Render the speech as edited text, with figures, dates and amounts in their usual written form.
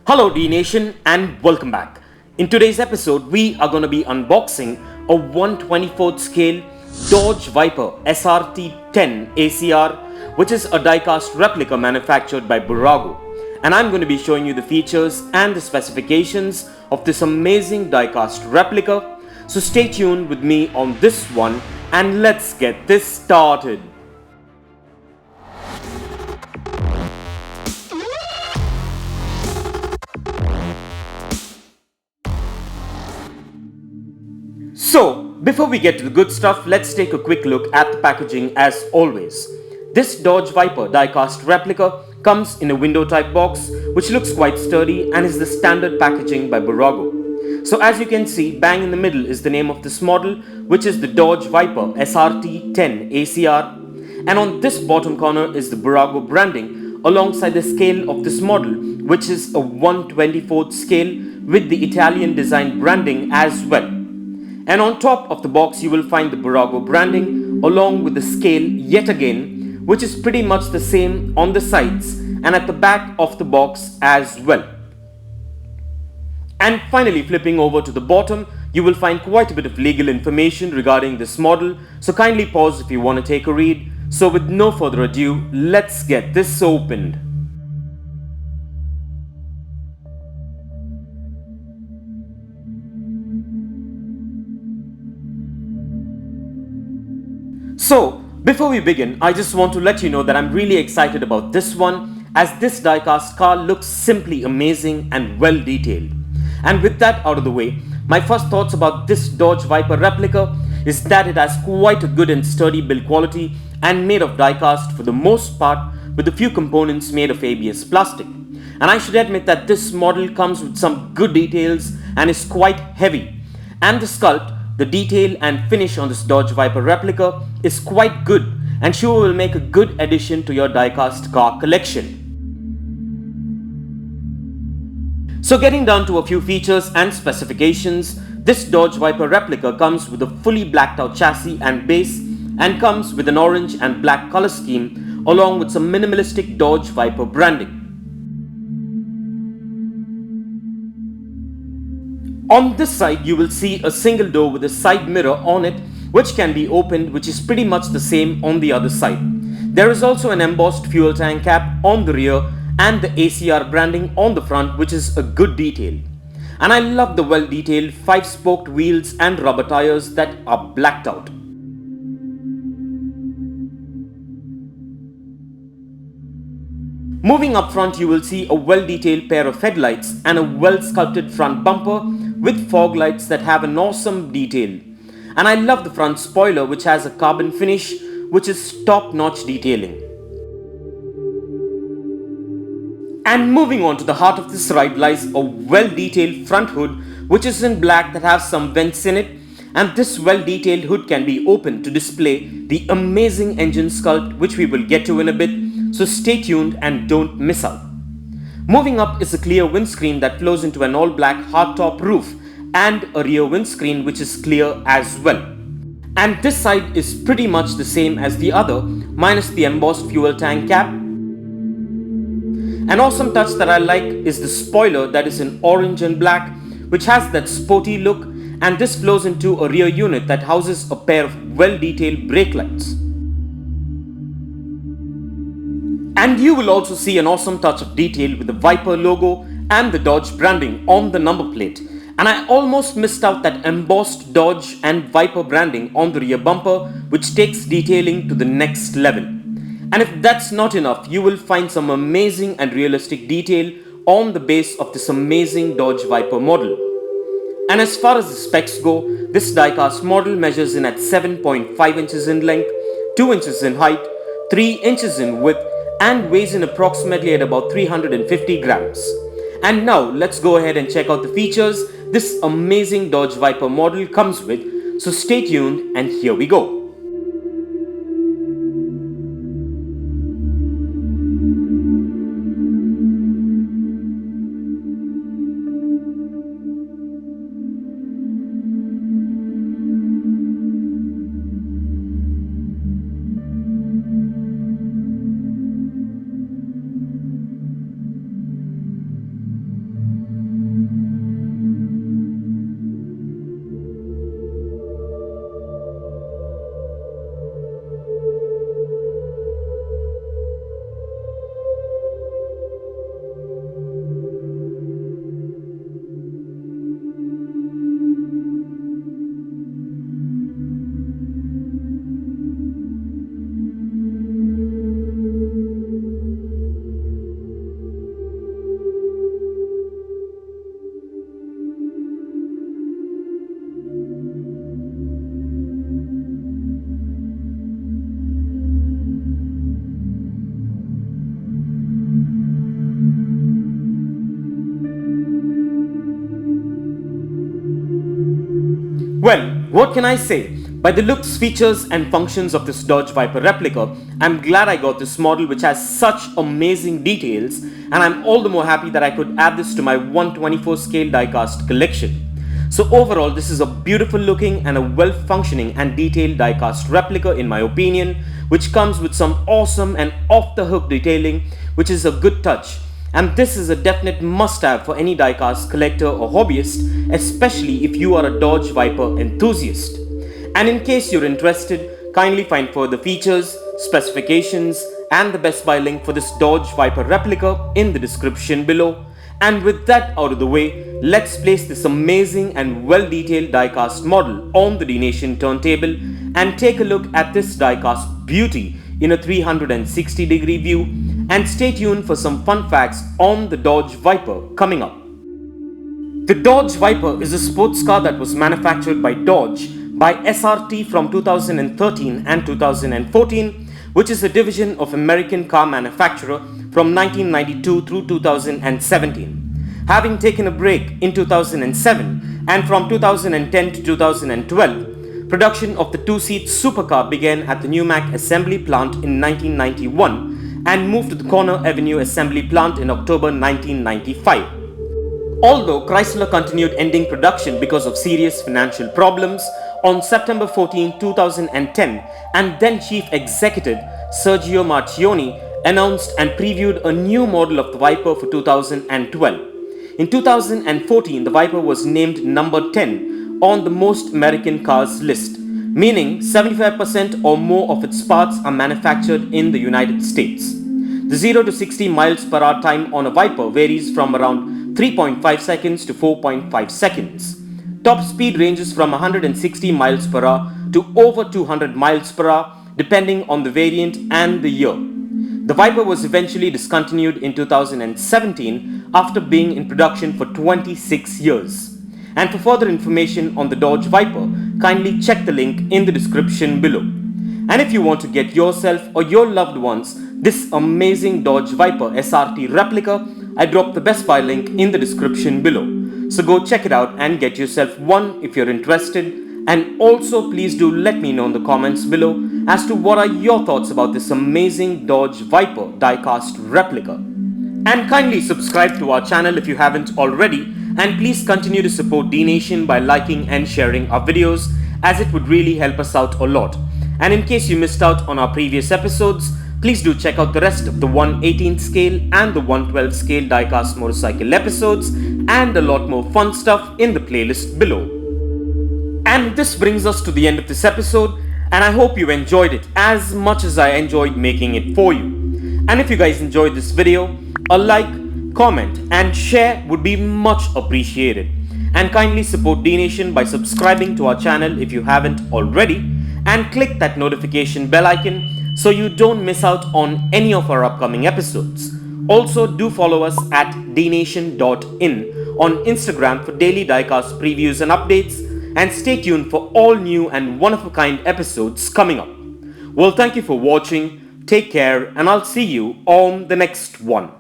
Hello Dnation and welcome back. In today's episode, we are going to be unboxing a 1/24th scale Dodge Viper SRT 10 ACR, which is a diecast replica manufactured by Bburago. And I'm going to be showing you the features and the specifications of this amazing diecast replica. So stay tuned with me on this one and let's get this started. So, before we get to the good stuff, let's take a quick look at the packaging as always. This Dodge Viper diecast replica comes in a window type box which looks quite sturdy and is the standard packaging by Bburago. So as you can see, bang in the middle is the name of this model, which is the Dodge Viper SRT 10 ACR, and on this bottom corner is the Bburago branding alongside the scale of this model, which is a 1/24th scale with the Italian design branding as well. And on top of the box you will find the Bburago branding along with the scale yet again, which is pretty much the same on the sides and at the back of the box as well. And finally, flipping over to the bottom, you will find quite a bit of legal information regarding this model, so kindly pause if you want to take a read. So with no further ado, let's get this opened. So, before we begin, I just want to let you know that I'm really excited about this one, as this diecast car looks simply amazing and well detailed. And with that out of the way, my first thoughts about this Dodge Viper replica is that it has quite a good and sturdy build quality and made of diecast for the most part, with a few components made of ABS plastic. And I should admit that this model comes with some good details and is quite heavy. And the sculpt, the detail and finish on this Dodge Viper replica is quite good and sure will make a good addition to your diecast car collection. So getting down to a few features and specifications, this Dodge Viper replica comes with a fully blacked out chassis and base and comes with an orange and black color scheme along with some minimalistic Dodge Viper branding. On this side, you will see a single door with a side mirror on it, which can be opened, which is pretty much the same on the other side. There is also an embossed fuel tank cap on the rear and the ACR branding on the front, which is a good detail. And I love the well detailed 5-spoked wheels and rubber tires that are blacked out. Moving up front, you will see a well detailed pair of headlights and a well sculpted front bumper with fog lights that have an awesome detail. And I love the front spoiler, which has a carbon finish, which is top-notch detailing. And moving on to the heart of this ride lies a well-detailed front hood, which is in black that has some vents in it. And this well-detailed hood can be opened to display the amazing engine sculpt, which we will get to in a bit. So stay tuned and don't miss out. Moving up is a clear windscreen that flows into an all-black hardtop roof and a rear windscreen which is clear as well. And this side is pretty much the same as the other, minus the embossed fuel tank cap. An awesome touch that I like is the spoiler that is in orange and black, which has that sporty look, and this flows into a rear unit that houses a pair of well-detailed brake lights. And you will also see an awesome touch of detail with the Viper logo and the Dodge branding on the number plate. And I almost missed out that embossed Dodge and Viper branding on the rear bumper, which takes detailing to the next level. And if that's not enough, you will find some amazing and realistic detail on the base of this amazing Dodge Viper model. And as far as the specs go, this diecast model measures in at 7.5 inches in length, 2 inches in height, 3 inches in width, and weighs in approximately at about 350 grams. And now let's go ahead and check out the features this amazing Dodge Viper model comes with. So stay tuned and here we go. Well, what can I say? By the looks, features and functions of this Dodge Viper replica, I'm glad I got this model which has such amazing details, and I'm all the more happy that I could add this to my 124 scale diecast collection. So overall, this is a beautiful looking and a well functioning and detailed diecast replica in my opinion, which comes with some awesome and off the hook detailing, which is a good touch. And this is a definite must-have for any diecast collector or hobbyist, especially if you are a Dodge Viper enthusiast. And in case you're interested, kindly find further features, specifications, and the best buy link for this Dodge Viper replica in the description below. And with that out of the way, let's place this amazing and well-detailed diecast model on the Dnation turntable and take a look at this diecast beauty in a 360-degree view, and stay tuned for some fun facts on the Dodge Viper coming up. The Dodge Viper is a sports car that was manufactured by Dodge by SRT from 2013 and 2014, which is a division of American car manufacturer from 1992 through 2017. Having taken a break in 2007, and from 2010 to 2012, production of the two-seat supercar began at the Newmac assembly plant in 1991 and moved to the Corner Avenue assembly plant in October 1995. Although Chrysler continued ending production because of serious financial problems, on September 14, 2010, and then Chief Executive Sergio Marchionne announced and previewed a new model of the Viper for 2012. In 2014, the Viper was named number 10 on the most American cars list, meaning 75% or more of its parts are manufactured in the United States. The 0 to 60 miles per hour time on a Viper varies from around 3.5 seconds to 4.5 seconds. Top speed ranges from 160 miles per hour to over 200 miles per hour depending on the variant and the year. The Viper was eventually discontinued in 2017 after being in production for 26 years. And for further information on the Dodge Viper, kindly check the link in the description below. And if you want to get yourself or your loved ones this amazing Dodge Viper SRT replica, I dropped the best buy link in the description below. So go check it out and get yourself one if you're interested. And also please do let me know in the comments below as to what are your thoughts about this amazing Dodge Viper diecast replica. And kindly subscribe to our channel if you haven't already, and please continue to support Dnation by liking and sharing our videos, as it would really help us out a lot. And in case you missed out on our previous episodes, please do check out the rest of the 118 scale and the 112 scale diecast motorcycle episodes and a lot more fun stuff in the playlist below. And this brings us to the end of this episode, and I hope you enjoyed it as much as I enjoyed making it for you. And if you guys enjoyed this video, a like, comment and share would be much appreciated. And kindly support Dnation by subscribing to our channel if you haven't already, and click that notification bell icon so you don't miss out on any of our upcoming episodes. Also do follow us at dnation.in on Instagram for daily diecast previews and updates, and stay tuned for all new and one-of-a-kind episodes coming up. Well, thank you for watching, take care, and I'll see you on the next one.